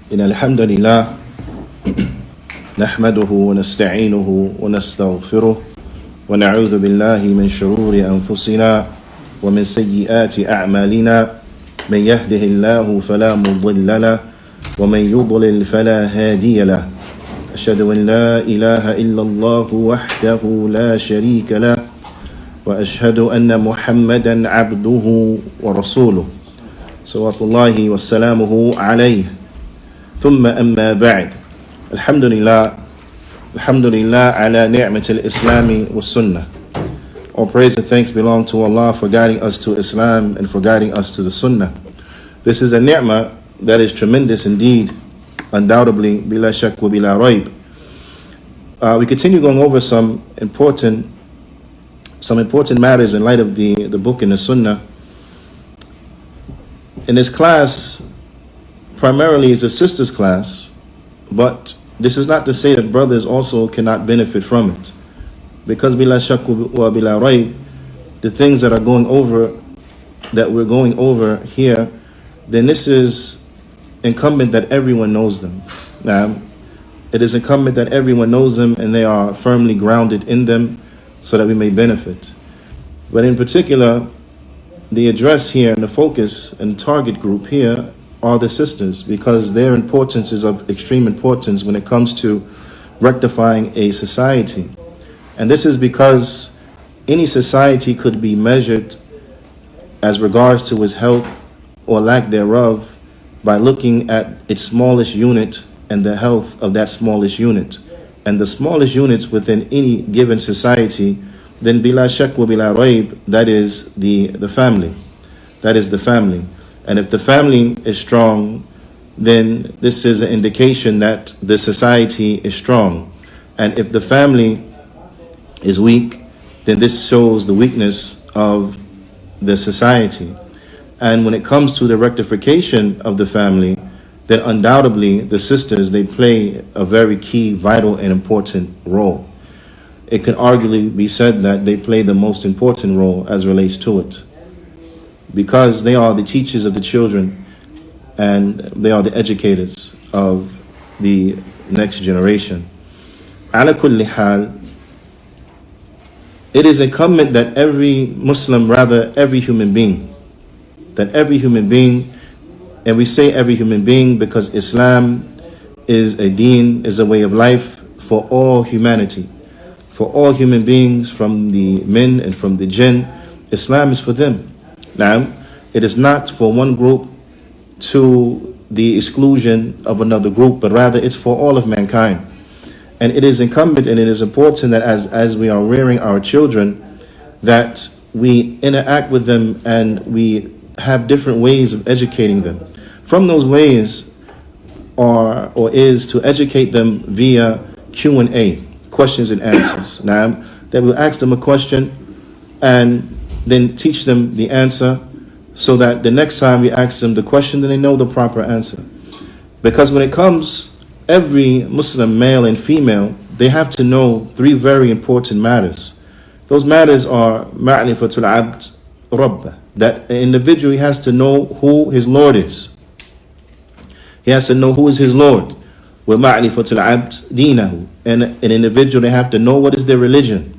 إن الحمد لله نحمده ونستعينه ونستغفره ونعوذ بالله من شرور أنفسنا ومن سيئات أعمالنا من يهده الله فلا مضل له ومن يضلل فلا هادي له أشهد أن لا إله إلا الله وحده لا شريك له وأشهد أن محمدا عبده ورسوله صلوات الله وسلامه عليه ثم أما بعد الحمد لله على نعمة الإسلام والسنة. All praise and thanks belong to Allah for guiding us to Islam and for guiding us to the Sunnah. This is a ni'mah that is tremendous indeed, undoubtedly, bila shak wa bila raib. We continue going over some important matters in light of the book and the Sunnah. In this class, primarily is a sisters class, but this is not to say that brothers also cannot benefit from it. Because bila shak wa bila raib, the things that we're going over here, then this is incumbent that everyone knows them. Now, it is incumbent that everyone knows them and they are firmly grounded in them so that we may benefit. But in particular, the address here and the focus and target group here are the sisters, because their importance is of extreme importance when it comes to rectifying a society. And this is because any society could be measured as regards to its health or lack thereof by looking at its smallest unit and the health of that smallest unit. And the smallest units within any given society, then bila shak wa bila raib, that is the family. That is the family. And if the family is strong, then this is an indication that the society is strong. And if the family is weak, then this shows the weakness of the society. And when it comes to the rectification of the family, then undoubtedly the sisters, they play a very key, vital, and important role. It can arguably be said that they play the most important role as relates to it, because they are the teachers of the children and they are the educators of the next generation. Ala kulli hal, it is incumbent that every Muslim, rather every human being, and we say every human being because Islam is a deen, is a way of life for all humanity, for all human beings, from the men and from the jinn. Islam is for them. Now, it is not for one group to the exclusion of another group, but rather it's for all of mankind. And it is incumbent and it is important that as we are rearing our children, that we interact with them and we have different ways of educating them. From those ways is to educate them via Q&A, questions and answers. Now, that we'll ask them a question and then teach them the answer, so that the next time we ask them the question, then they know the proper answer. Because when it comes, every Muslim, male and female, they have to know three very important matters. Those matters are ma'rifatul abd rabbah, that an individual has to know who his Lord is. He has to know who is his Lord. Wa ma'rifatul abd deenahu, and an individual, they have to know what is their religion.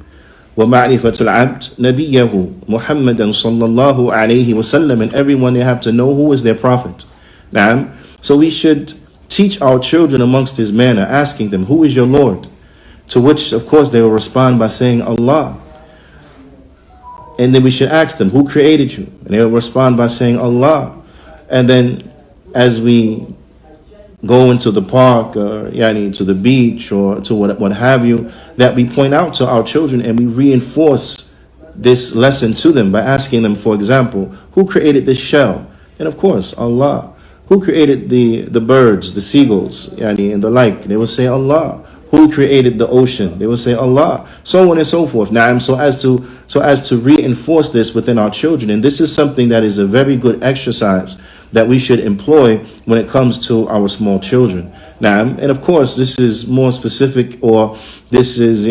وَمَعْرِفَةُ الْعَبْدِ نَبِيَّهُ مُحَمَّدًا صَلَّى اللَّهُ عَلَيْهِ وَسَلَّمَ, and everyone, they have to know who is their prophet. Now, so we should teach our children amongst this manner, asking them, who is your Lord? To which, of course, they will respond by saying, Allah. And then we should ask them, who created you? And they will respond by saying, Allah. And then as we go into the park, or to the beach, or to what have you, that we point out to our children and we reinforce this lesson to them by asking them, for example, who created this shell? And of course, Allah. Who created the birds, the seagulls, and the like? They will say Allah. Who created the ocean? They will say Allah. So on and so forth. Now, so as to reinforce this within our children, and this is something that is a very good exercise that we should employ when it comes to our small children. Now, and of course, this is more specific, or this is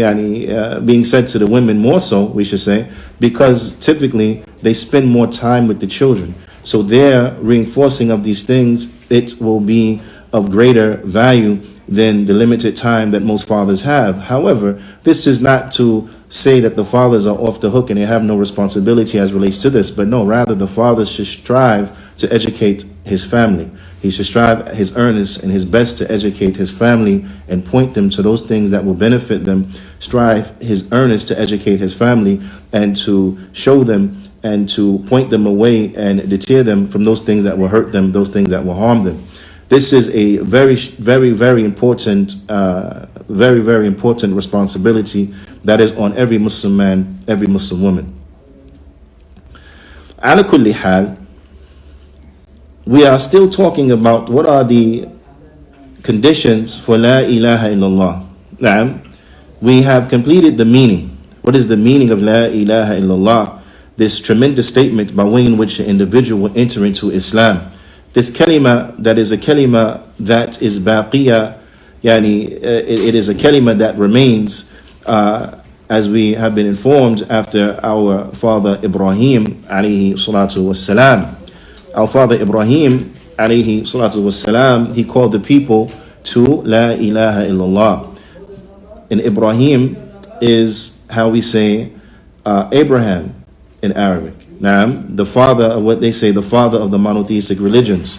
being said to the women more so, we should say, because typically they spend more time with the children. So their reinforcing of these things, it will be of greater value than the limited time that most fathers have. However, this is not to say that the fathers are off the hook and they have no responsibility as relates to this, but no, rather the father should strive to educate his family. He should strive his earnest and his best to educate his family and point them to those things that will benefit them. Strive his earnest to educate his family and to show them and to point them away and deter them from those things that will hurt them, those things that will harm them. This is a very important, very important responsibility that is on every Muslim man, every Muslim woman. Ala kulli hal, we are still talking about what are the conditions for La ilaha illallah. Now, we have completed the meaning. What is the meaning of La ilaha illallah? This tremendous statement by way in which an individual will enter into Islam. This kalima that is a kalima that is baqiyah, it is a kalima that remains, as we have been informed after our father Ibrahim alayhi salatu wassalam. Our father Ibrahim alayhi salatu wassalam, he called the people to La ilaha illallah. And Ibrahim is how we say Abraham in Arabic. Now, the father of what they say, the father of the monotheistic religions.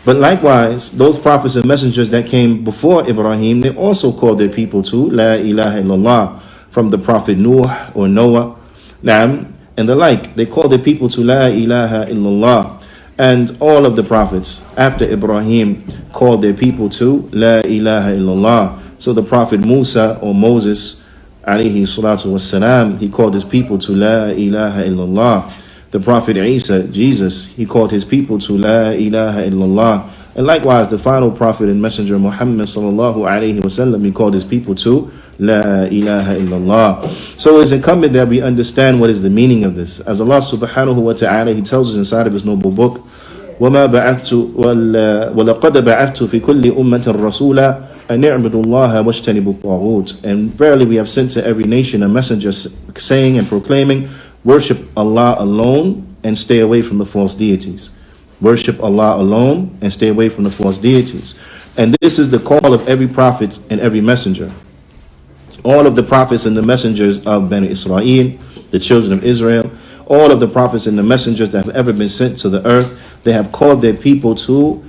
But likewise, those prophets and messengers that came before Ibrahim, they also called their people to La ilaha illallah, from the prophet Nuh or Noah, and the like. They called their people to La ilaha illallah. And all of the prophets after Ibrahim called their people to La ilaha illallah. So the prophet Musa or Moses, alayhi salatu wassalam, he called his people to La ilaha illallah. The prophet Isa, Jesus, he called his people to La ilaha illallah. And likewise, the final prophet and messenger Muhammad sallallahu alayhi wasallam, he called his people to La ilaha illallah. So it's incumbent that we understand what is the meaning of this. As Allah subhanahu wa ta'ala, he tells us inside of his noble book, وَمَا بَعَثْتُ وَلَقَدْ بَعَثْتُ فِي كُلِّ أُمَّةٍ رَسُولًا أَنْ اعْبُدُوا اللَّهَ وَاجْتَنِبُوا الطَّاغُوتَ. And verily we have sent to every nation a messenger saying and proclaiming, worship Allah alone and stay away from the false deities. Worship Allah alone and stay away from the false deities. And this is the call of every prophet and every messenger. All of the prophets and the messengers of Bani Israel, the children of Israel, all of the prophets and the messengers that have ever been sent to the earth, they have called their people to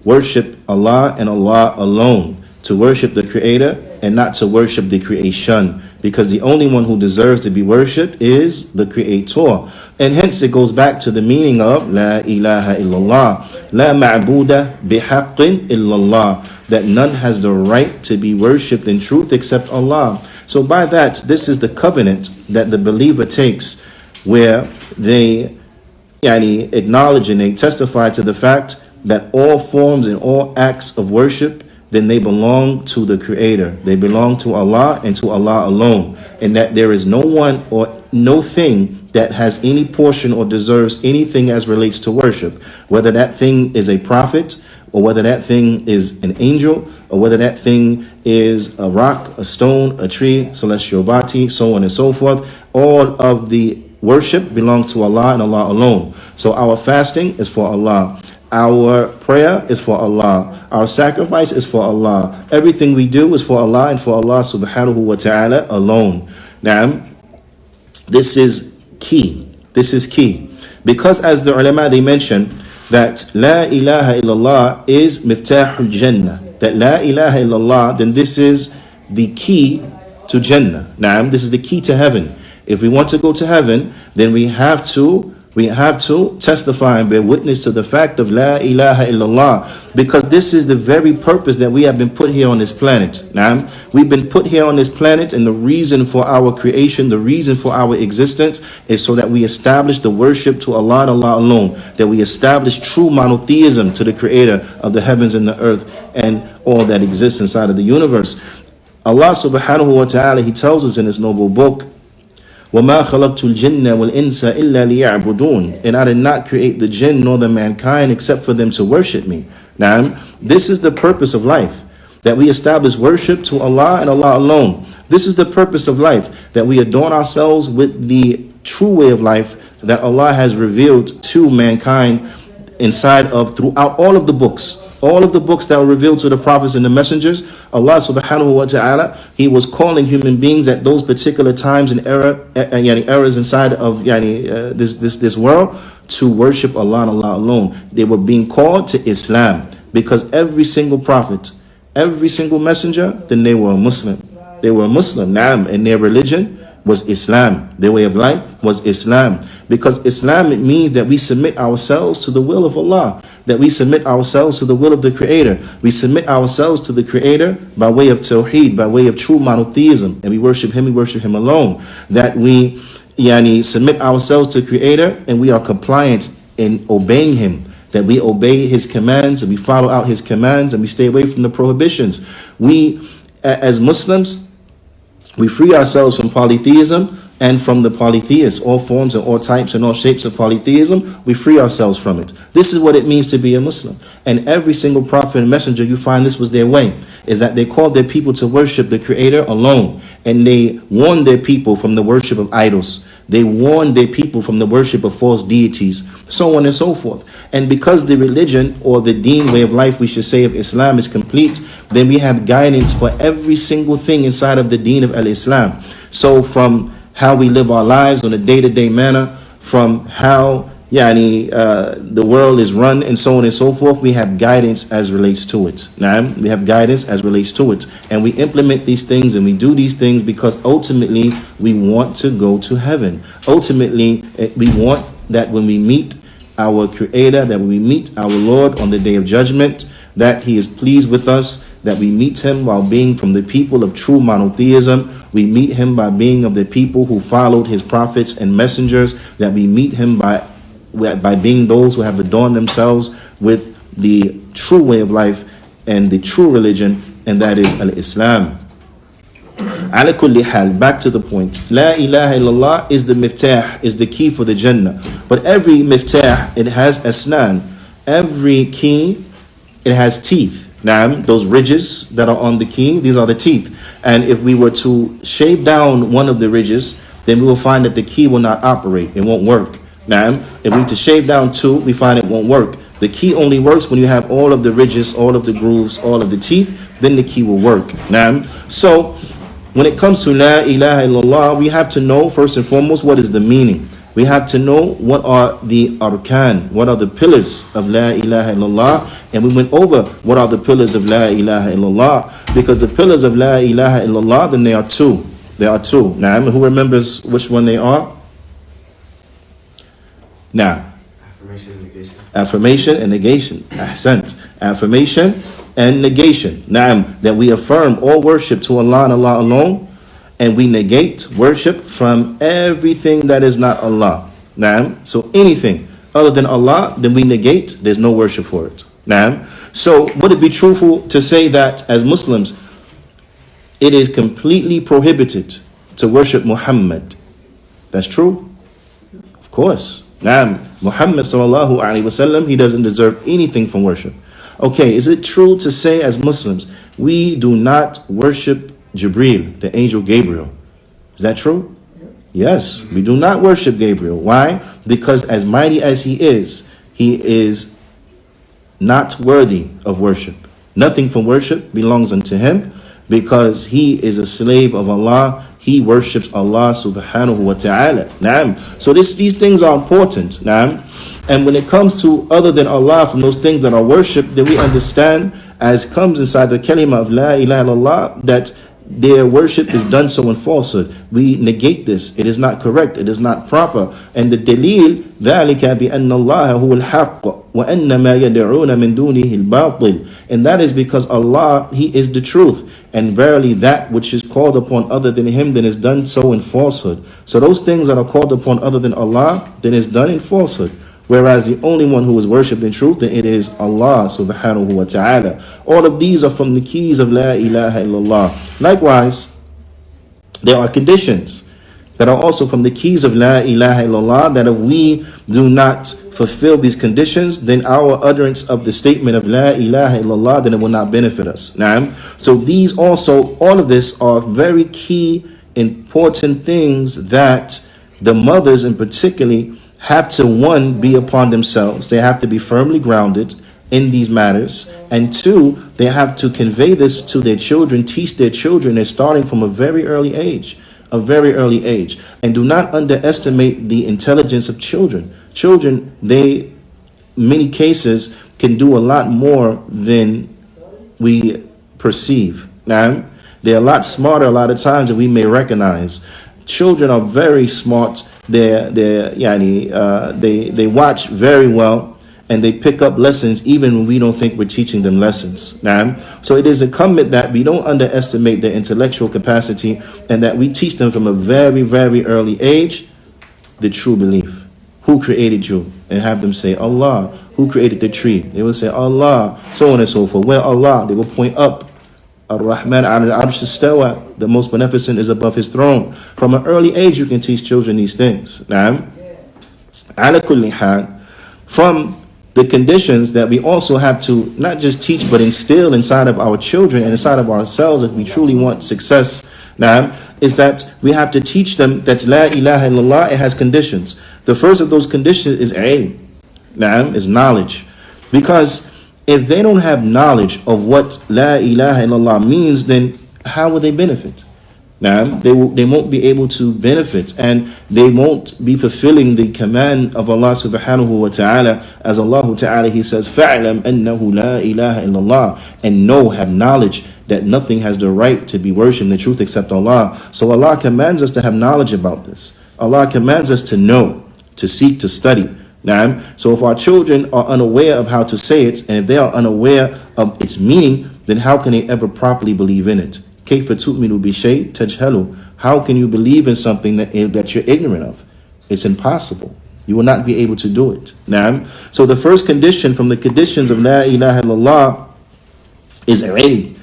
worship Allah and Allah alone, to worship the Creator and not to worship the creation, because the only one who deserves to be worshipped is the Creator. And hence it goes back to the meaning of La ilaha illallah, La ma'buda bihaqqin illallah, that none has the right to be worshipped in truth except Allah. So by that, this is the covenant that the believer takes, where they acknowledge and they testify to the fact that all forms and all acts of worship, then they belong to the Creator. They belong to Allah and to Allah alone. And that there is no one or no thing that has any portion or deserves anything as relates to worship. Whether that thing is a prophet, or whether that thing is an angel, or whether that thing is a rock, a stone, a tree, celestial body, so on and so forth. All of the worship belongs to Allah and Allah alone. So our fasting is for Allah. Our prayer is for Allah. Our sacrifice is for Allah. Everything we do is for Allah and for Allah subhanahu wa ta'ala alone. Now, this is key. This is key. Because as the ulama, they mention that La ilaha illallah is miftahul jannah. That La ilaha illallah, then this is the key to Jannah. Now, this is the key to heaven. If we want to go to heaven, then we have to testify and bear witness to the fact of La ilaha illallah, because this is the very purpose that we have been put here on this planet. Now, we've been put here on this planet, and the reason for our creation, the reason for our existence is so that we establish the worship to Allah and Allah alone, that we establish true monotheism to the Creator of the heavens and the earth and all that exists inside of the universe. Allah subhanahu wa ta'ala, He tells us in His noble book, وَمَا خَلَقْتُ الْجِنَّ وَالْإِنسَ إِلَّا لِيَعْبُدُونَ. And I did not create the jinn nor the mankind except for them to worship me. Now, this is the purpose of life, that we establish worship to Allah and Allah alone. This is the purpose of life, that we adorn ourselves with the true way of life that Allah has revealed to mankind inside of, throughout all of the books All of the books that were revealed to the prophets and the messengers, Allah subhanahu wa ta'ala, He was calling human beings at those particular times and eras inside of this world to worship Allah and Allah alone. They were being called to Islam because every single prophet, every single messenger, then they were a Muslim. They were a Muslim, and their religion was Islam. Their way of life was Islam. Because Islam, it means that we submit ourselves to the will of Allah, that we submit ourselves to the will of the Creator. We submit ourselves to the Creator by way of Tawheed, by way of true monotheism, and we worship Him alone. That we submit ourselves to the Creator and we are compliant in obeying Him, that we obey His commands and we follow out His commands and we stay away from the prohibitions. We, as Muslims, we free ourselves from polytheism and from the polytheists, all forms and all types and all shapes of polytheism. We free ourselves from it. This is what it means to be a Muslim. And every single prophet and messenger, you find this was their way, is that they called their people to worship the Creator alone. And they warned their people from the worship of idols. They warned their people from the worship of false deities, so on and so forth. And because the religion, or the deen, way of life, we should say, of Islam is complete, then we have guidance for every single thing inside of the deen of al-Islam. So from how we live our lives on a day-to-day manner, from how the world is run and so on and so forth, we have guidance as relates to it. We have guidance as relates to it. And we implement these things and we do these things because ultimately we want to go to heaven. Ultimately, we want that when we meet our Creator, that when we meet our Lord on the Day of Judgment, that He is pleased with us, that we meet Him while being from the people of true monotheism. We meet Him by being of the people who followed His prophets and messengers, that we meet Him by being those who have adorned themselves with the true way of life and the true religion, and that is al-Islam. Ala kulli hal, back to the point. La ilaha illallah is the miftah, is the key for the Jannah. But every miftah, it has asnan. Every key, it has teeth. Those ridges that are on the key, these are the teeth. And if we were to shave down one of the ridges, then we will find that the key will not operate. It won't work. If we were to shave down two, we find it won't work. The key only works when you have all of the ridges, all of the grooves, all of the teeth, then the key will work. So when it comes to La ilaha illallah, we have to know first and foremost what is the meaning. We have to know what are the arkan, what are the pillars of La ilaha illallah. And we went over what are the pillars of La ilaha illallah, because the pillars of La ilaha illallah, then they are two. There are two. Who remembers which one they are? Affirmation and negation. Affirmation and negation. Ahsant. Affirmation and negation. That we affirm all worship to Allah and Allah alone, and we negate worship from everything that is not Allah. So anything other than Allah, then we negate. There's no worship for it. So would it be truthful to say that as Muslims, it is completely prohibited to worship Muhammad? That's true? Of course. Muhammad sallallahu alaihi wasallam, he doesn't deserve anything from worship. Okay, is it true to say as Muslims we do not worship Jibreel, the angel Gabriel? Is that true? Yes, we do not worship Gabriel. Why? Because as mighty as he is not worthy of worship. Nothing from worship belongs unto him, because he is a slave of Allah. He worships Allah subhanahu wa ta'ala. So these things are important. And when it comes to other than Allah, from those things that are worshipped, then we understand, as comes inside the kalima of La ilaha illallah, that their worship is done so in falsehood. We negate this. It is not correct. It is not proper. And the dalil, ذَلِكَ بِأَنَّ اللَّهَ هُوَ الْحَقِّ وَأَنَّ مَا يَدْعُونَ مِن دُونِهِ الْبَاطِلِ. And that is because Allah, He is the truth. And verily that which is called upon other than Him, then is done so in falsehood. So those things that are called upon other than Allah, then is done in falsehood. Whereas the only one who is worshipped in truth, then it is Allah subhanahu wa ta'ala. All of these are from the keys of La ilaha illallah. Likewise, there are conditions that are also from the keys of La ilaha illallah, that if we do not fulfill these conditions, then our utterance of the statement of La ilaha illallah, then it will not benefit us. So these also, all of this are very key, important things that the mothers in particular have to, one, be upon themselves. They have to be firmly grounded in these matters. And two, they have to convey this to their children, teach their children. They're starting from a very early age, a very early age. And do not underestimate the intelligence of children. Children, they, many cases, can do a lot more than we perceive. Now, they're a lot smarter a lot of times than we may recognize. Children are very smart. They watch very well, and they pick up lessons even when we don't think we're teaching them lessons. Now, so it is incumbent that we don't underestimate their intellectual capacity, and that we teach them from a very, very early age the true belief. Who created you? And have them say, Allah. Who created the tree? They will say, Allah. So on and so forth. Where Allah? They will point up. Ar-Rahman al-Arsh istawa. The most beneficent is above his throne. From an early age, you can teach children these things. Now, ala kulli hal, from the conditions that we also have to not just teach, but instill inside of our children and inside of ourselves if we truly want success, now, is that we have to teach them that La ilaha illallah, it has conditions. The first of those conditions is ilm, is knowledge. Because if they don't have knowledge of what La ilaha illallah means, then how will they benefit? Now, they won't be able to benefit, and they won't be fulfilling the command of Allah subhanahu wa ta'ala. As Allah ta'ala, He says, فَعْلَمْ أَنَّهُ لَا إِلَهَ إِلَّا اللَّهِ, and know, have knowledge that nothing has the right to be worshipped in the truth except Allah. So Allah commands us to have knowledge about this. Allah commands us to know, to seek, to study. Now, so if our children are unaware of how to say it, and if they are unaware of its meaning, then how can they ever properly believe in it? كَيْفَ تُؤْمِنُ بِشَيْءٍ تَجْهَلُ. How can you believe in something that you're ignorant of? It's impossible. You will not be able to do it. Now, so the first condition from the conditions of La ilaha illallah is ilm.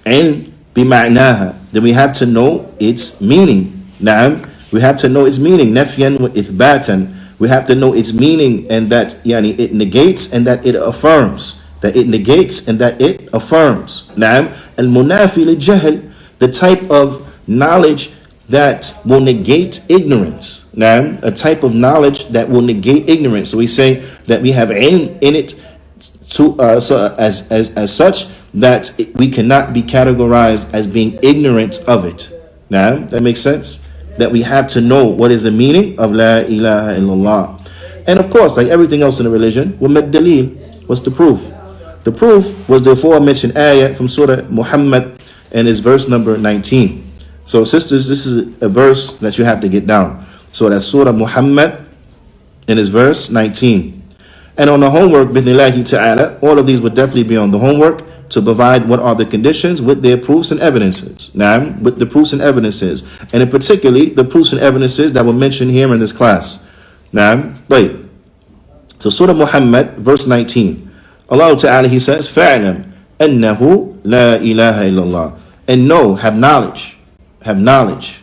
Ilm bima'naha. Then we have to know its meaning. Now, we have to know its meaning. Nafyan wa ithbatan. We have to know its meaning, and that it negates and that it affirms. That it negates and that it affirms. Na'am. Al-munafi li-jahl. The type of knowledge that will negate ignorance. Now, a type of knowledge that will negate ignorance. So we say that we have ilm in it as such that we cannot be categorized as being ignorant of it. Now, that makes sense? That we have to know what is the meaning of La ilaha illallah. And of course, like everything else in the religion, dalil, what's the proof? The proof was the aforementioned ayah from Surah Muhammad, and it's verse number 19. So sisters, this is a verse that you have to get down. So that's Surah Muhammad, and it's verse 19. And on the homework, bidnillahi ta'ala, all of these would definitely be on the homework to provide what are the conditions with their proofs and evidences. Now, with the proofs and evidences, and in particularly the proofs and evidences that were mentioned here in this class. Now, wait. So Surah Muhammad, verse 19. Allah Ta'ala, He says, فَعْلَمْ أَنَّهُ لَا إِلَهَ إِلَّا اللَّهِ. And know, have knowledge,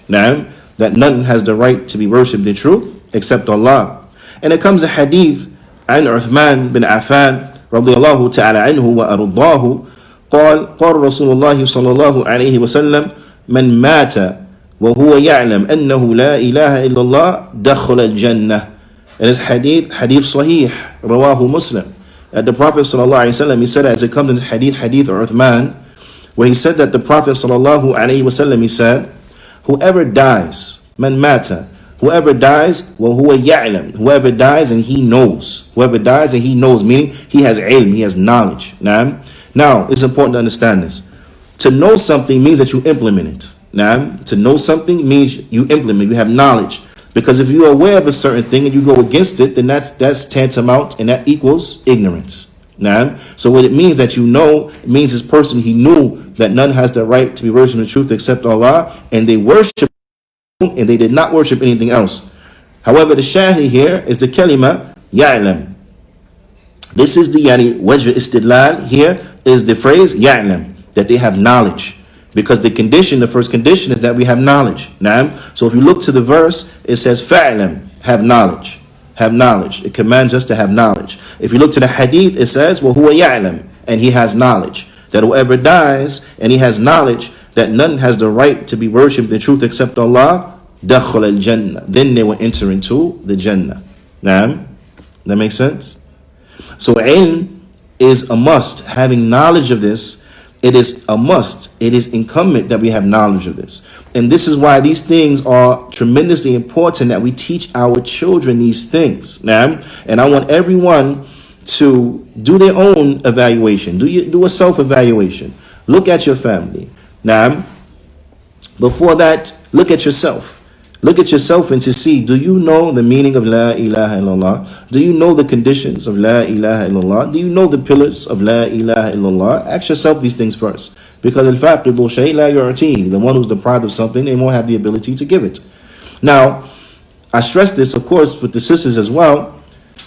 now, that none has the right to be worshipped in truth except Allah. And it comes a hadith عن عثمان بن عفان رضي الله تعالى عنه وأرضاه قال رسول الله صلى الله عليه وسلم من مات وهو يعلم أنه لا إله إلا الله دخل الجنة. And it's hadith sahih, rawahu Muslim. The Prophet sallallahu alaihi wasallam, he said, as it comes in hadith Uthman, where he said that the Prophet sallallahu alaihi wasallam, he said, whoever dies, man mata, whoever dies, وَهُوَ يَعْلَمْ, whoever dies and he knows, meaning he has ilm, he has knowledge. Now, it's important to understand this. To know something means that you implement it. Now, to know something means you implement, you have knowledge. Because if you're aware of a certain thing and you go against it, then that's tantamount, and that equals ignorance. Now, so what it means that you know, it means this person, he knew that none has the right to be worshipped in the truth except Allah, and they worship, and they did not worship anything else. However, the shahid here is the kalima ya'lam. This is the wajh istidlal. Here is the phrase ya'lam, that they have knowledge. Because the first condition is that we have knowledge. Now, so if you look to the verse, it says fa'lam, have knowledge. It commands us to have knowledge. If you look to the hadith, it says huwa ya'lam, and he has knowledge. That whoever dies and he has knowledge that none has the right to be worshipped in truth except Allah, dakhal al-jannah, then they will enter into the Jannah. Now, that makes sense? So ilm is a must. Having knowledge of this, it is a must. It is incumbent that we have knowledge of this. And this is why these things are tremendously important, that we teach our children these things. Now, and I want everyone to do their own evaluation. Do a self-evaluation. Look at your family. Now, before that, look at yourself. Look at yourself and to see, do you know the meaning of La ilaha illallah? Do you know the conditions of La ilaha illallah? Do you know the pillars of La ilaha illallah? Ask yourself these things first. Because al-faqidu shay la yu'ti, the one who's deprived of something, they won't have the ability to give it. Now, I stress this, of course, with the sisters as well,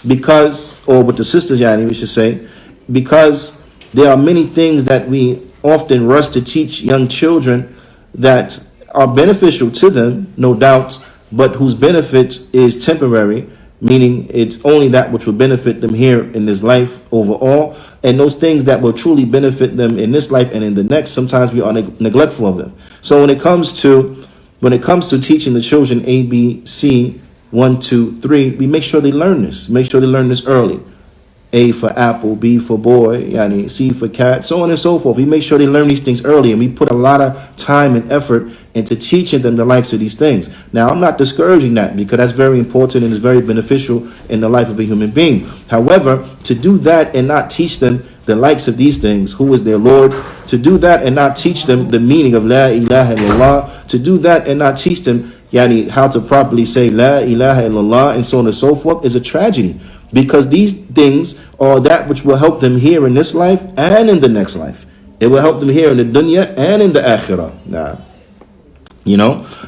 because, or with the sisters, Juyaanee, we should say, because there are many things that we often rush to teach young children that are beneficial to them, no doubt, but whose benefit is temporary, meaning it's only that which will benefit them here in this life overall, and those things that will truly benefit them in this life and in the next, sometimes we are neglectful of them. So when it comes to teaching the children A, B, C, 1, 2, 3, we make sure they learn this. Make sure they learn this early. A for apple, B for boy, Juyaanee, C for cat, so on and so forth. We make sure they learn these things early, and we put a lot of time and effort into teaching them the likes of these things. Now, I'm not discouraging that, because that's very important and is very beneficial in the life of a human being. However, to do that and not teach them the likes of these things, who is their Lord, to do that and not teach them the meaning of La ilaha illallah, to do that and not teach them, Juyaanee, how to properly say La ilaha illallah, and so on and so forth, is a tragedy. Because these things are that which will help them here in this life and in the next life. It will help them here in the dunya and in the akhirah.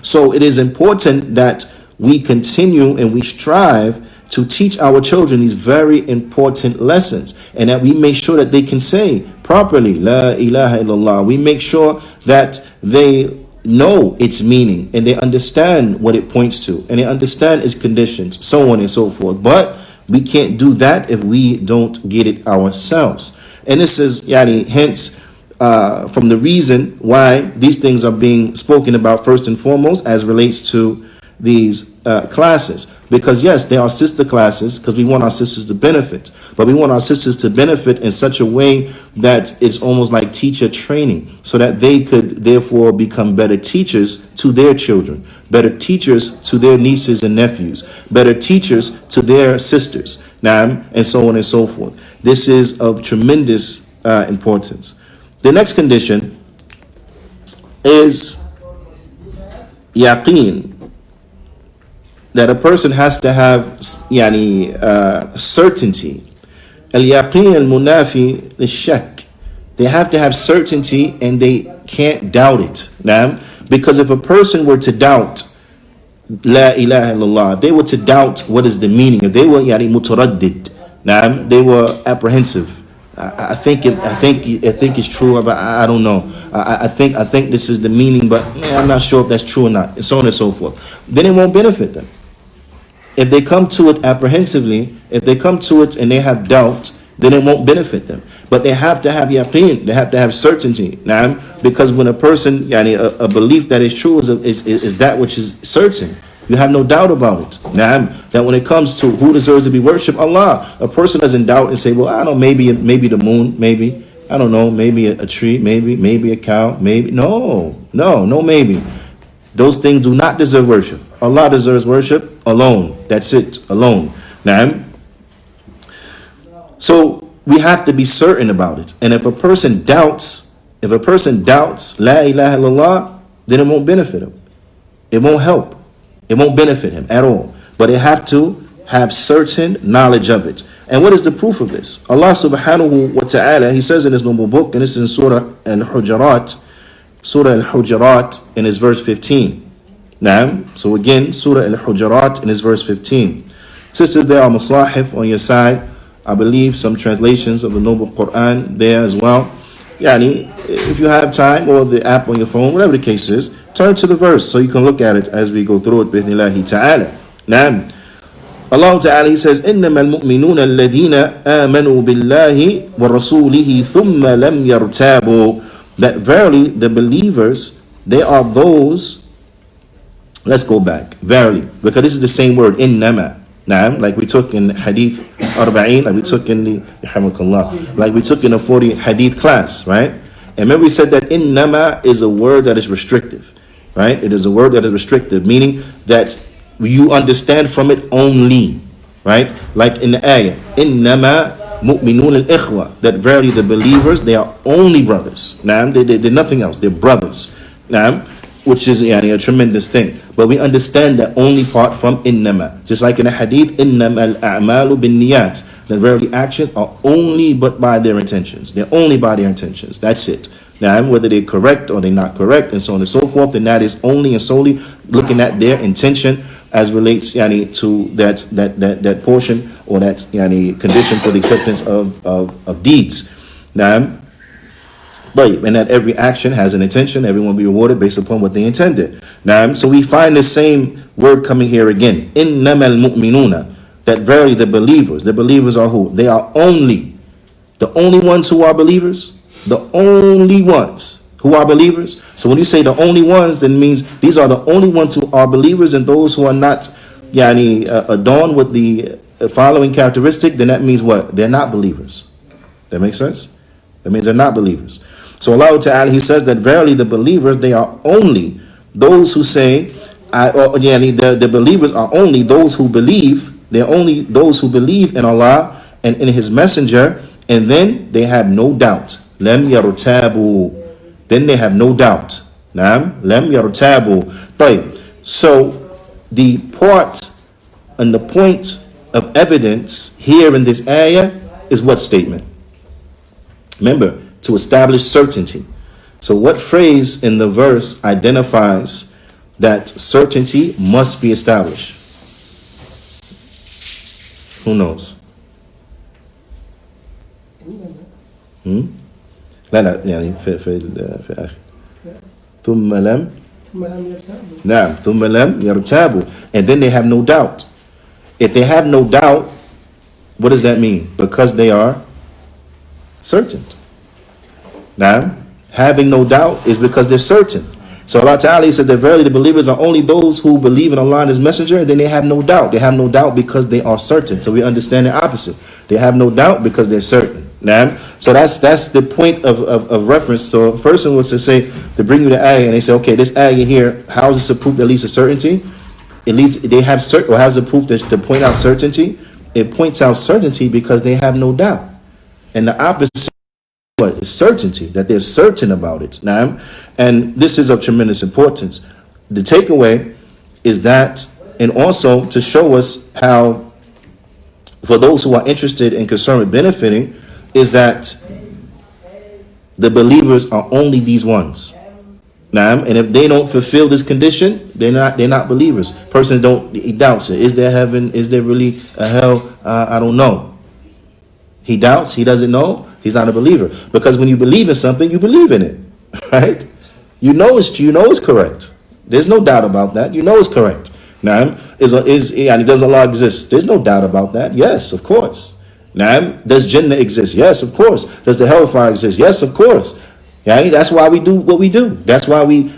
So it is important that we continue and we strive to teach our children these very important lessons, and that we make sure that they can say properly La ilaha illallah. We make sure that they know its meaning and they understand what it points to and they understand its conditions, so on and so forth. But we can't do that if we don't get it ourselves. And this is, Juyaanee, hence from the reason why these things are being spoken about first and foremost as relates to these classes. Because yes, they are sister classes, because we want our sisters to benefit. But we want our sisters to benefit in such a way that it's almost like teacher training, so that they could therefore become better teachers to their children, better teachers to their nieces and nephews, better teachers to their sisters, and so on and so forth. This is of tremendous importance. The next condition is yaqeen, that a person has to have certainty. Al-yaqeen al-munafi al-shak. They have to have certainty and they can't doubt it. Because if a person were to doubt La ilaha illallah, they were to doubt what is the meaning, if they were mutaraddid, they were apprehensive. I think it's true, but I don't know. I think this is the meaning, but I'm not sure if that's true or not, and so on and so forth. Then it won't benefit them. If they come to it apprehensively, if they come to it and they have doubt, then it won't benefit them. But they have to have yaqeen, they have to have certainty. Because when a person, a belief that is true is that which is certain. You have no doubt about it. That when it comes to who deserves to be worshipped, Allah, a person doesn't doubt and say, well, I don't know, maybe the moon, maybe, I don't know, maybe a tree, maybe a cow, maybe. No, maybe. Those things do not deserve worship. Allah deserves worship alone. That's it, alone. So we have to be certain about it. And if a person doubts La ilaha illallah, then it won't benefit him. It won't help. It won't benefit him at all. But they have to have certain knowledge of it. And what is the proof of this? Allah subhanahu wa ta'ala, He says in His noble book, and this is in Surah Al-Hujurat in His verse 15. So again, Surah Al-Hujurat in His verse 15. Sisters, there are masahif on your side. I believe some translations of the noble Quran there as well. If you have time, or the app on your phone, whatever the case is, turn to the verse so you can look at it as we go through it. Bi'idhnillahi ta'ala. Allah Ta'ala, He says, إِنَّمَا الْمُؤْمِنُونَ الَّذِينَ آمَنُوا بِاللَّهِ وَرَسُولِهِ ثُمَّ لَمْ يَرْتَابُوا. That verily the believers, they are those. Let's go back. Verily, because this is the same word, innama. Naam, like we took in Hadith Arba'een, like we took in the like we took in the 40 Hadith class, right? And remember we said that innama is a word that is restrictive, right? It is a word that is restrictive, meaning that you understand from it only, right? Like in the ayah, innama mu'minun al-ikhwa, that verily the believers, they are only brothers. Naam, they're nothing else, they're brothers. Naam, which is a tremendous thing. But we understand that only part from innama. Just like in the hadith, innama al-a'malu bin niyat, that verily actions are only but by their intentions. They're only by their intentions. That's it. Now, whether they're correct or they're not correct, and so on and so forth, then that is only and solely looking at their intention as relates to that portion or that condition for the acceptance of deeds. Now, and that every action has an intention, everyone will be rewarded based upon what they intended. Now, so we find the same word coming here again. Innamal mu'minuna, that verily the believers are who? They are the only ones who are believers, the only ones who are believers. So when you say the only ones, then it means these are the only ones who are believers, and those who are not adorned with the following characteristic, then that means what? They're not believers. That makes sense? That means they're not believers. So Allah Ta'ala, He says that verily the believers, they are only those who say, the believers are only those who believe, they're only those who believe in Allah and in His Messenger, and then they have no doubt. Lam yartabu. Then they have no doubt. Naam, lam yartabu. So the part and the point of evidence here in this ayah is what statement? Remember, to establish certainty. So what phrase in the verse identifies that certainty must be established? Who knows? لا يعني في آخر ثم لم نعم ثم لم يرتابوا, and then they have no doubt. If they have no doubt, what does that mean? Because they are certain. Now, having no doubt is because they're certain. So Allah Ta'ala said that verily the believers are only those who believe in Allah and His Messenger, and then they have no doubt. They have no doubt because they are certain. So we understand the opposite. They have no doubt because they're certain. Now, so that's the point of reference. So a person was to say, to bring you the ayah, and they say, okay, this ayah here, how is this a proof that leads to certainty? At least they have certain, or how's the proof to point out certainty? It points out certainty because they have no doubt. And the opposite is certainty, that they're certain about it. Now, and this is of tremendous importance. The takeaway is that, and also to show us how, for those who are interested and concerned with benefiting, is that the believers are only these ones. Now, and if they don't fulfill this condition, they're not believers. Persons he doubts it. Is there heaven? Is there really a hell? I don't know. He doubts. He doesn't know. He's not a believer. Because when you believe in something, you believe in it, right? You know it's correct. There's no doubt about that. You know it's correct. Now, does Allah exist? There's no doubt about that. Yes, of course. Now, does Jannah exist? Yes, of course. Does the hellfire exist? Yes, of course. Yeah, that's why we do what we do. That's why we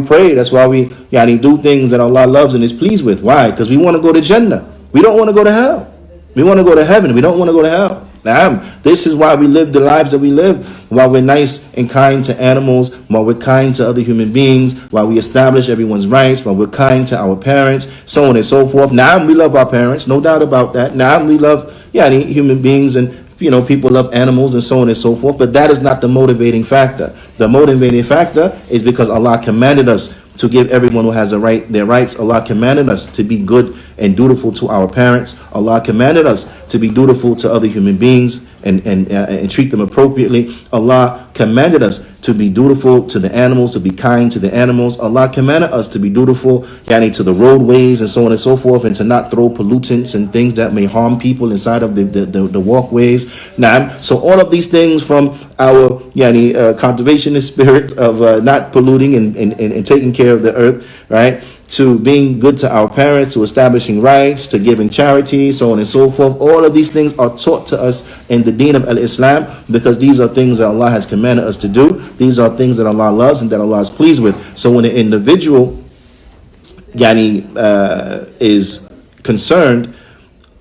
pray. That's why we do things that Allah loves and is pleased with. Why? Because we want to go to Jannah. We don't want to go to hell. We want to go to heaven. We don't want to go to hell. Now, this is why we live the lives that we live, while we're nice and kind to animals, while we're kind to other human beings, while we establish everyone's rights, while we're kind to our parents, so on and so forth. Now, we love our parents, no doubt about that. Now, we love human beings, and people love animals and so on and so forth, but that is not the motivating factor. The motivating factor is because Allah commanded us to give everyone who has their rights. Allah commanded us to be good and dutiful to our parents. Allah commanded us to be dutiful to other human beings and treat them appropriately. Allah commanded us to be dutiful to the animals, to be kind to the animals. Allah commanded us to be dutiful to the roadways and so on and so forth, and to not throw pollutants and things that may harm people inside of the walkways. Now, so all of these things from our conservationist spirit of not polluting and taking care of the earth, right, to being good to our parents, to establishing rights, to giving charity, so on and so forth. All of these things are taught to us in the deen of al-Islam, because these are things that Allah has commanded us to do. These are things that Allah loves and that Allah is pleased with. So when an individual is concerned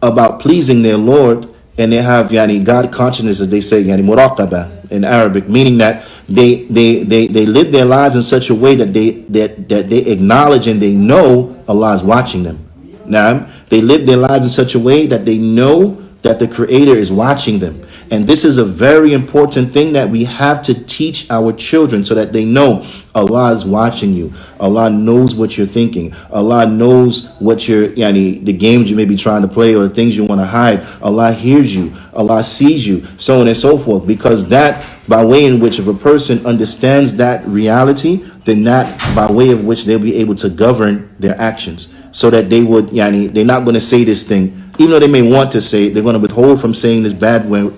about pleasing their Lord, and they have yani God consciousness, as they say, yani muraqaba in Arabic, meaning that they live their lives in such a way that they acknowledge and they know Allah is watching them. Now, they live their lives in such a way that they know that the Creator is watching them. And this is a very important thing that we have to teach our children, so that they know Allah is watching you. Allah knows what you're thinking. Allah knows what the games you may be trying to play or the things you want to hide. Allah hears you. Allah sees you, so on and so forth. Because that, by way in which if a person understands that reality, then that by way of which they'll be able to govern their actions, so that they would, they're not going to say this thing. Even though they may want to say it, they're going to withhold from saying this bad word,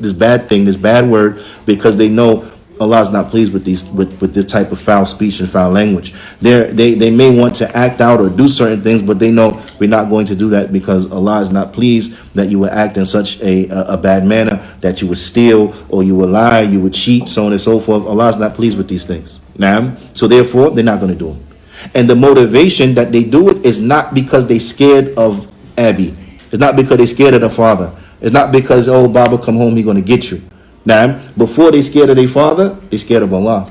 because they know Allah is not pleased with this type of foul speech and foul language. They may want to act out or do certain things, but they know we're not going to do that, because Allah is not pleased that you would act in such a bad manner, that you would steal or you would lie, you would cheat, so on and so forth. Allah is not pleased with these things. Now, so therefore, they're not going to do them. And the motivation that they do it is not because they're scared of Abby. It's not because they're scared of the father. It's not because, oh, Baba come home, he's going to get you. Now, before they're scared of their father, they're scared of Allah.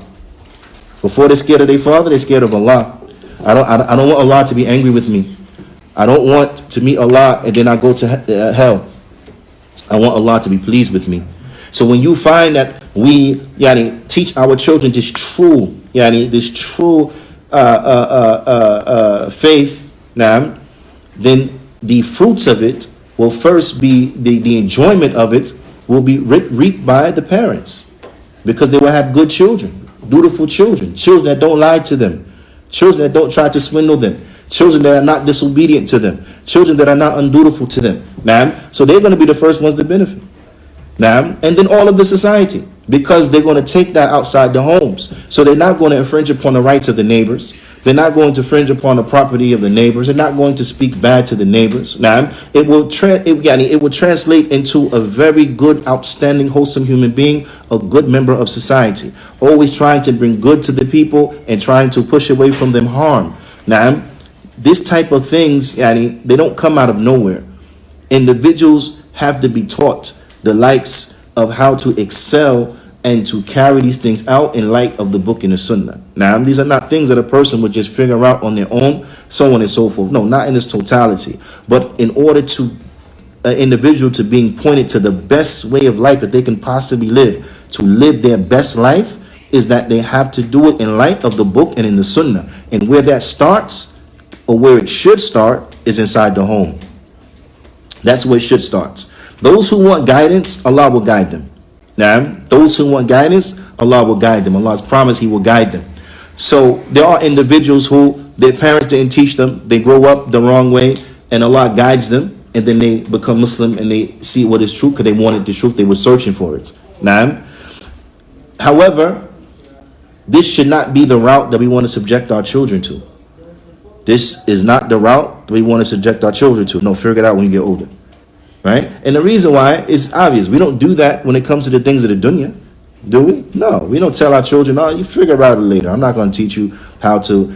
Before they're scared of their father, they're scared of Allah. I don't want Allah to be angry with me. I don't want to meet Allah and then I go to hell. I want Allah to be pleased with me. So when you find that we teach our children this true faith, now, then the fruits of it will first be, the enjoyment of it will be reaped by the parents, because they will have good children, dutiful children, children that don't lie to them, children that don't try to swindle them, children that are not disobedient to them, children that are not undutiful to them. Now, so they're going to be the first ones to benefit. Now, and then all of the society, because they're going to take that outside the homes. So they're not going to infringe upon the rights of the neighbors. They're not going to infringe upon the property of the neighbors. They're not going to speak bad to the neighbors. Now, it will translate into a very good, outstanding, wholesome human being, a good member of society, always trying to bring good to the people and trying to push away from them harm. Now, this type of things, they don't come out of nowhere. Individuals have to be taught the likes of how to excel and to carry these things out in light of the book and the sunnah. Now, these are not things that a person would just figure out on their own, so on and so forth. No, not in its totality. But in order to an individual to being pointed to the best way of life that they can possibly live, to live their best life, is that they have to do it in light of the book and in the sunnah. And where that starts, or where it should start, is inside the home. That's where it should start. Those who want guidance, Allah will guide them. Now, those who want guidance, Allah will guide them. Allah has promised He will guide them. So there are individuals who their parents didn't teach them. They grow up the wrong way, and Allah guides them, and then they become Muslim and they see what is true because they wanted the truth. They were searching for it. Now, however, this should not be the route that we want to subject our children to. This is not the route that we want to subject our children to. No, figure it out when you get older. Right? And the reason why is obvious. We don't do that when it comes to the things of the dunya. Do we? No, we don't tell our children, oh, you figure it out later. I'm not going to teach you how to,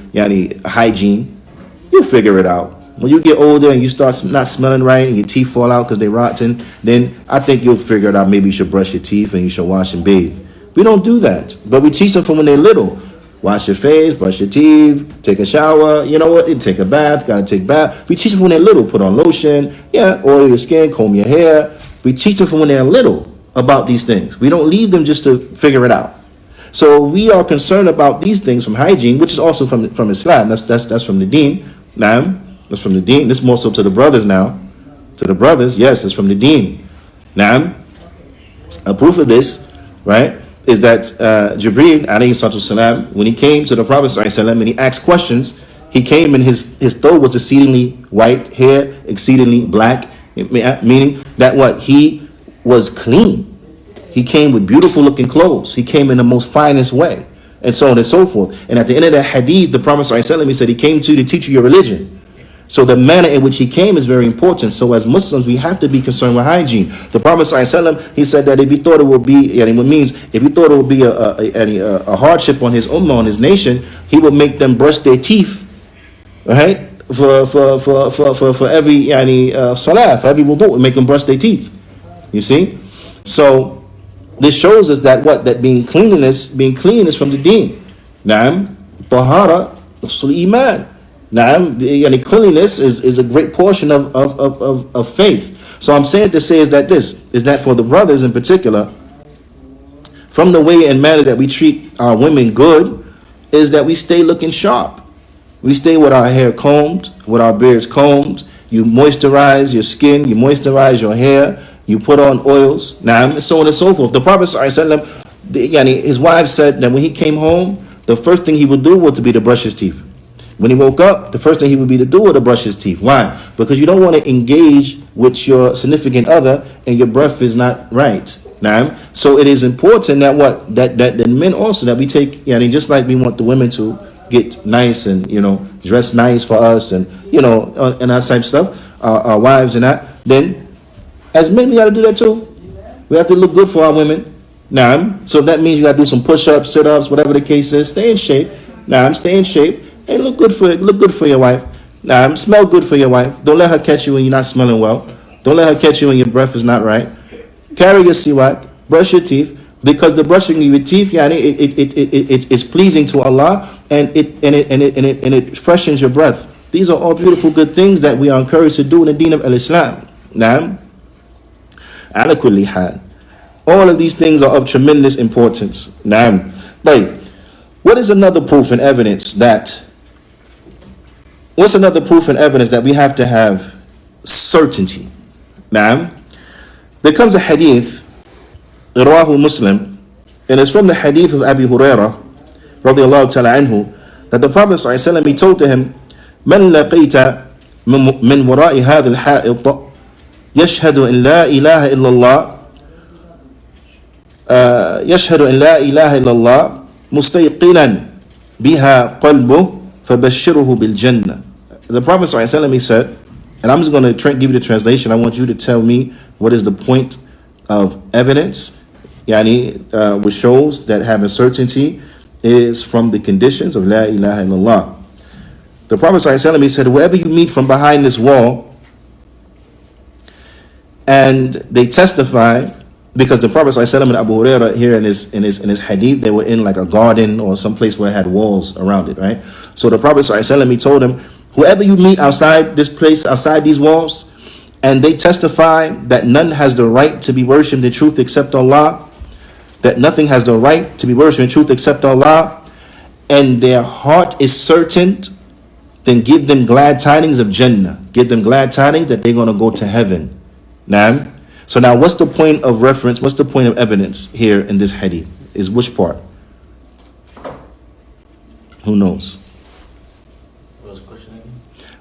hygiene. You figure it out. When you get older and you start not smelling right and your teeth fall out because they're rotten, then I think you'll figure it out. Maybe you should brush your teeth and you should wash and bathe. We don't do that. But we teach them from when they're little. Wash your face, brush your teeth, take a shower. You know what? You take a bath, got to take a bath. We teach them when they're little. Put on lotion, oil your skin, comb your hair. We teach them from when they're little about these things. We don't leave them just to figure it out. So we are concerned about these things from hygiene, which is also from Islam. That's from the deen. Now, that's from the deen. This is more so to the brothers now. To the brothers, yes, it's from the deen. Now, a proof of this, right, is that Jibreel, alayhi salatu wasalam, when he came to the Prophet sallallahu alaihi wasallam and he asked questions, he came and his throat was exceedingly white, hair exceedingly black, meaning that what? He was clean. He came with beautiful looking clothes. He came in the most finest way, and so on and so forth. And at the end of the hadith, the Prophet sallallahu alaihi wasallam, he said he came to teach you your religion. So the manner in which he came is very important. So as Muslims, we have to be concerned with hygiene. The Prophet ﷺ, he said that if he thought it would be, a hardship on his ummah, on his nation, he would make them brush their teeth, right, for every salah, for every wudu, and make them brush their teeth. You see? So this shows us that what? That being clean is from the deen. Naam, tahara, usul iman. Naam, cleanliness is a great portion of faith. So I'm saying to say is that for the brothers in particular, from the way and manner that we treat our women good, is that we stay looking sharp. We stay with our hair combed, with our beards combed. You moisturize your skin, you moisturize your hair, you put on oils, and so on and so forth. The Prophet ﷺ, his wife said that when he came home, the first thing he would do was to brush his teeth. When he woke up, the first thing he would be to do was to brush his teeth. Why? Because you don't want to engage with your significant other and your breath is not right. So it is important that that men also, that we take, just like we want the women to get nice and dress nice for us and and that type of stuff, our wives and that, then as men we got to do that too. We have to look good for our women. So that means you got to do some push-ups, sit-ups, whatever the case is. Stay in shape. Stay in shape and look good for your wife. Smell good for your wife. Don't let her catch you when you're not smelling well. Don't let her catch you when your breath is not right. Carry your siwak, brush your teeth, because the brushing of your teeth, it's pleasing to Allah, and it freshens your breath. These are all beautiful good things that we are encouraged to do in the deen of Islam. Ala kulli hal. All of these things are of tremendous importance. But what is another proof and evidence that? What's another proof and evidence that we have to have certainty? There comes a hadith, Rawahu Muslim, and it's from the hadith of Abi Hurairah, radiyallahu ta'ala anhu, that the Prophet ﷺ, he told to him, من لقيت من وراء هذا الحائط يشهد أن لا إله إلا الله يشهد أن لا إله إلا الله مستيقنا بها قلبه فبشره بالجنة. The Prophet ﷺ, he said, and I'm just going to give you the translation. I want you to tell me what is the point of evidence, which shows that having certainty is from the conditions of La ilaha illallah. The Prophet ﷺ, he said, whoever you meet from behind this wall and they testify, because the Prophet ﷺ and Abu Hurairah here in his hadith, they were in like a garden or some place where it had walls around it, right? So the Prophet ﷺ, he told him, whoever you meet outside this place, outside these walls, and they testify that none has the right to be worshipped in truth except Allah, that nothing has the right to be worshipped in truth except Allah, and their heart is certain, then give them glad tidings of Jannah. Give them glad tidings that they're going to go to heaven. So now what's the point of reference, what's the point of evidence here in this hadith? Is which part? Who knows?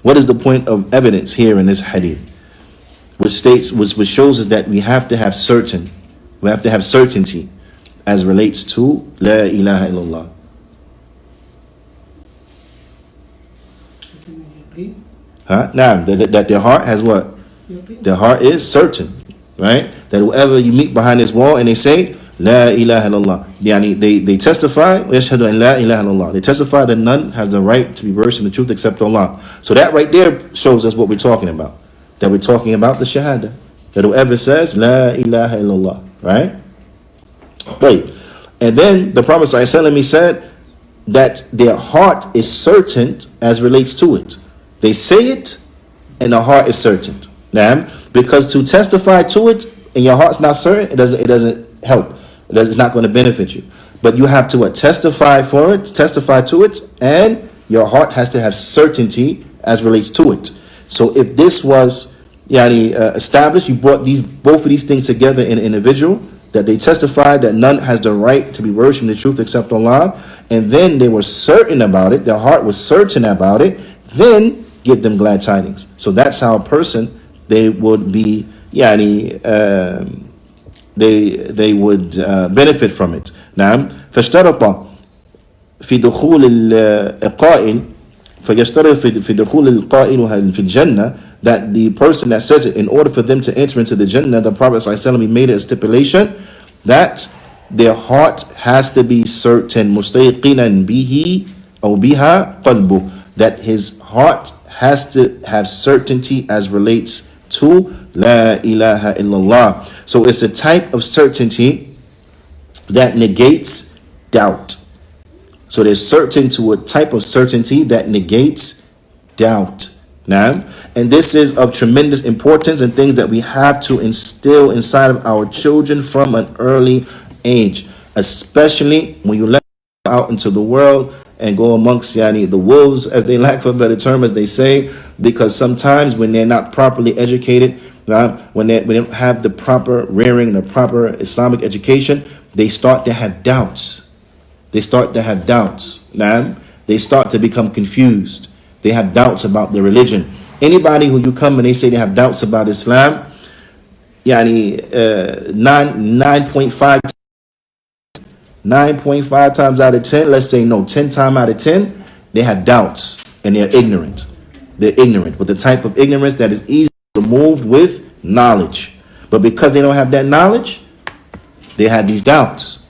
What is the point of evidence here in this hadith? Which shows us that we have to have certainty as relates to La ilaha illallah. That their heart has what? Their heart is certain, right? That whoever you meet behind this wall and they say La ilaha illallah, they testify, yashhadu an la ilaha illallah. They testify that none has the right to be worshipped in the truth except Allah. So that right there shows us what we're talking about. That we're talking about the shahada. That whoever says La ilaha illallah, right? Right. And then the Prophet ﷺ, he said that their heart is certain as relates to it. They say it and the heart is certain. Because to testify to it and your heart's not certain, it doesn't help. It's not going to benefit you. But you have to testify to it, and your heart has to have certainty as relates to it. So if this was established, you brought both of these things together in an individual, that they testified that none has the right to be worshipped in the truth except Allah, and then they were certain about it, their heart was certain about it, then give them glad tidings. So that's how a person, they would be they would benefit from it. نعم فاشترط في دخول القائل فيشترط في دخول القائل في الجنة, that the person that says it, in order for them to enter into the Jannah, the Prophet ﷺ made a stipulation that their heart has to be certain, مستيقنا به أو بها قلبه, that his heart has to have certainty as relates to La ilaha illallah. So it's a type of certainty that negates doubt. So there's certain to a type of certainty that negates doubt. Now, and this is of tremendous importance and things that we have to instill inside of our children from an early age, especially when you let them out into the world and go amongst the wolves, as they lack for a better term, as they say, because sometimes when they're not properly educated, when they don't have the proper rearing, the proper Islamic education, they start to have doubts. They start to have doubts. They start to become confused. They have doubts about their religion. Anybody who you come and they say they have doubts about Islam, 9.5 times out of 10, let's say no, 10 times out of 10, they have doubts and they're ignorant. They're ignorant with the type of ignorance that is easily removed with knowledge. But because they don't have that knowledge, they have these doubts.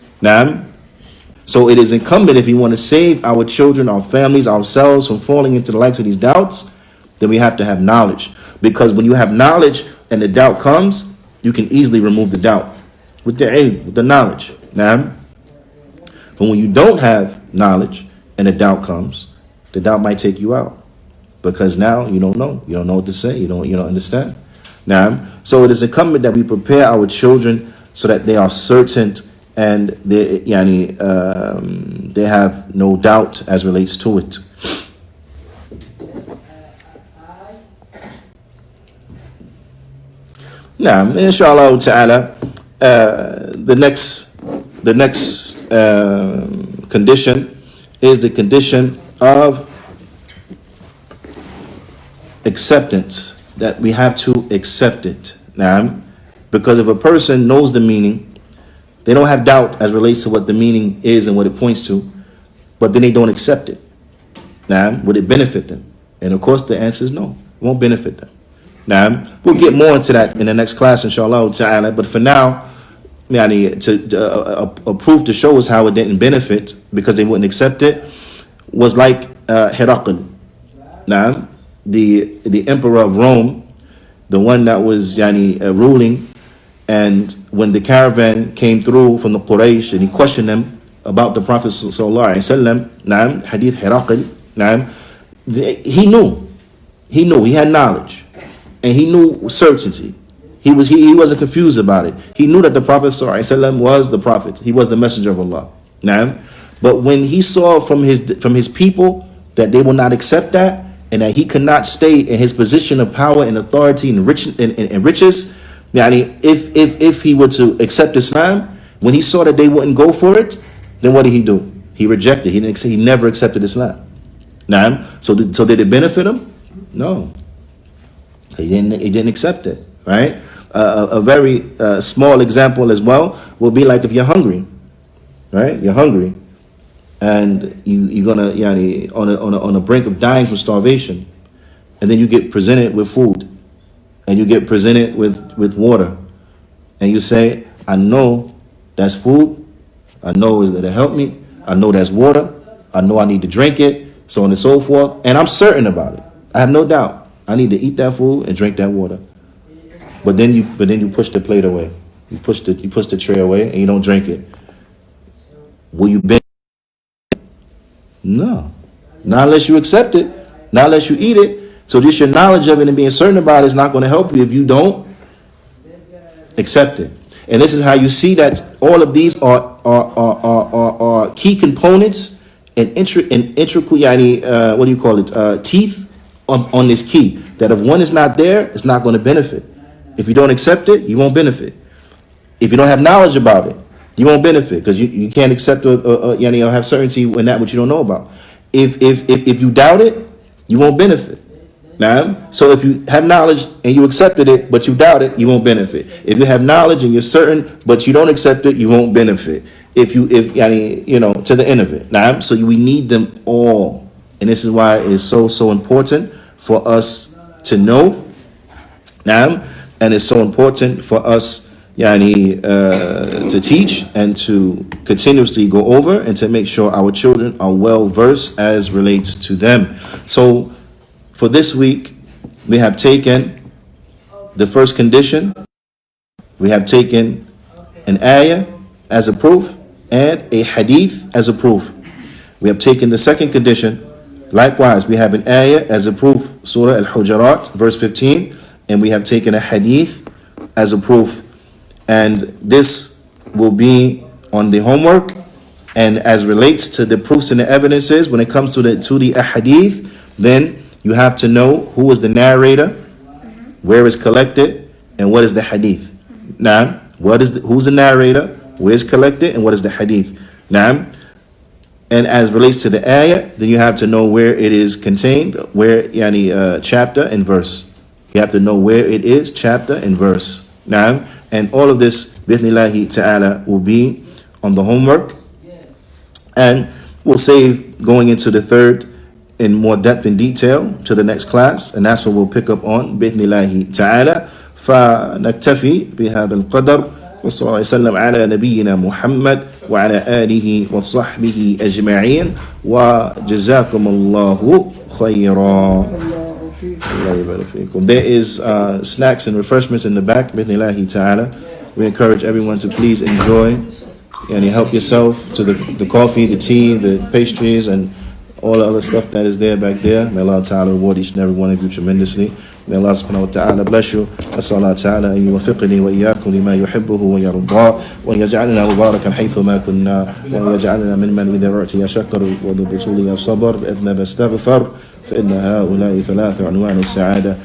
So it is incumbent, if we want to save our children, our families, ourselves from falling into the likes of these doubts, then we have to have knowledge. Because when you have knowledge and the doubt comes, you can easily remove the doubt with the knowledge. But when you don't have knowledge and the doubt comes, the doubt might take you out. Because now you don't know. You don't know what to say. You don't understand. So it is incumbent that we prepare our children so that they are certain and they have no doubt as relates to it. Now, inshallah ta'ala, the next condition is the condition of acceptance, that we have to accept it. Now, because if a person knows the meaning, they don't have doubt as relates to what the meaning is and what it points to, but then they don't accept it. Now, would it benefit them? And of course, the answer is no. It won't benefit them. Now, we'll get more into that in the next class, inshallah ta'ala. But for now, a proof to show us how it didn't benefit because they wouldn't accept it was like Herakl. Now, the emperor of Rome, the one that was ruling. And when the caravan came through from the Quraysh and he questioned them about the Prophet sallallahu alaihi wasallam, hadith Herakl, he knew, he had knowledge, and he knew certainty. He wasn't confused about it. He knew that the Prophet sallallahu alaihi wasallam was the Prophet. He was the messenger of Allah. But when he saw from his people that they will not accept that, and that he could not stay in his position of power and authority and riches. If he were to accept Islam, when he saw that they wouldn't go for it, then what did he do? He rejected. He never accepted Islam. So did it benefit him? No. He didn't accept it. Right? A very small example as well will be like if you're hungry, right? You're hungry, and you're gonna on the brink of dying from starvation, and then you get presented with food. And you get presented with water. And you say, I know that's food. I know is that it help me. I know that's water. I know I need to drink it. So on and so forth. And I'm certain about it. I have no doubt. I need to eat that food and drink that water. But then you push the plate away. You push the tray away and you don't drink it. Will you benefit? No. Not unless you accept it. Not unless you eat it. So just your knowledge of it and being certain about it is not going to help you if you don't accept it. And this is how you see that all of these are key components and teeth on this key. That if one is not there, it's not going to benefit. If you don't accept it, you won't benefit. If you don't have knowledge about it, you won't benefit because you can't accept or have certainty in that which you don't know about. If you doubt it, you won't benefit. So if you have knowledge and you accepted it, but you doubt it, you won't benefit. If you have knowledge and you're certain, but you don't accept it, you won't benefit. To the end of it. So we need them all. And this is why it's so important for us to know. And it's so important for us to teach and to continuously go over and to make sure our children are well versed as relates to them. So for this week, we have taken the first condition, we have taken an ayah as a proof and a hadith as a proof. We have taken the second condition. Likewise, we have an ayah as a proof, Surah Al-Hujurat, verse 15, and we have taken a hadith as a proof. And this will be on the homework. And as relates to the proofs and the evidences, when it comes to the ahadith, then you have to know who is the narrator, where it's collected, and what is the hadith. Now, who's the narrator, where it's collected, and what is the hadith. Now, and as relates to the ayah, then you have to know where it is contained, where chapter and verse. You have to know where it is, chapter and verse. Now, and all of this, bi'ithnillahi ta'ala, will be on the homework. And we'll save going into the third in more depth and detail to the next class. And that's what we'll pick up on, bi'ithnillahi ta'ala. فنكتفي بهذا القدر. وصلى الله وسلم على نبينا محمد وعلى آله وصحبه أجمعين وجزاكم الله خيرا. There is snacks and refreshments in the back, بإذن ta'ala. We encourage everyone to please enjoy and help yourself to the coffee, the tea, the pastries, and all the other stuff that is there back there. May Allah ta'ala reward each and every one of you tremendously. May Allah subhanahu wa ta'ala bless you. أسأل الله تعالى أن يوفقني وإياكم لما يحبه ويرضاه وأن يجعلنا مباركا حيث ما كنا وأن يجعلنا ممن إذا أعطي شكر وذو بطول صبر بإذن بستغفر فإن هؤلاء ثلاث عنوان السعادة.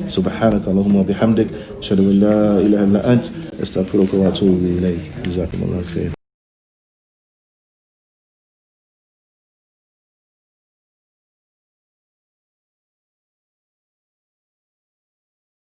سبحانك اللهم وبحمدك أشهد أن لا إله إلا أنت أستغفرك وأتوب إليك. جزاكم الله خير.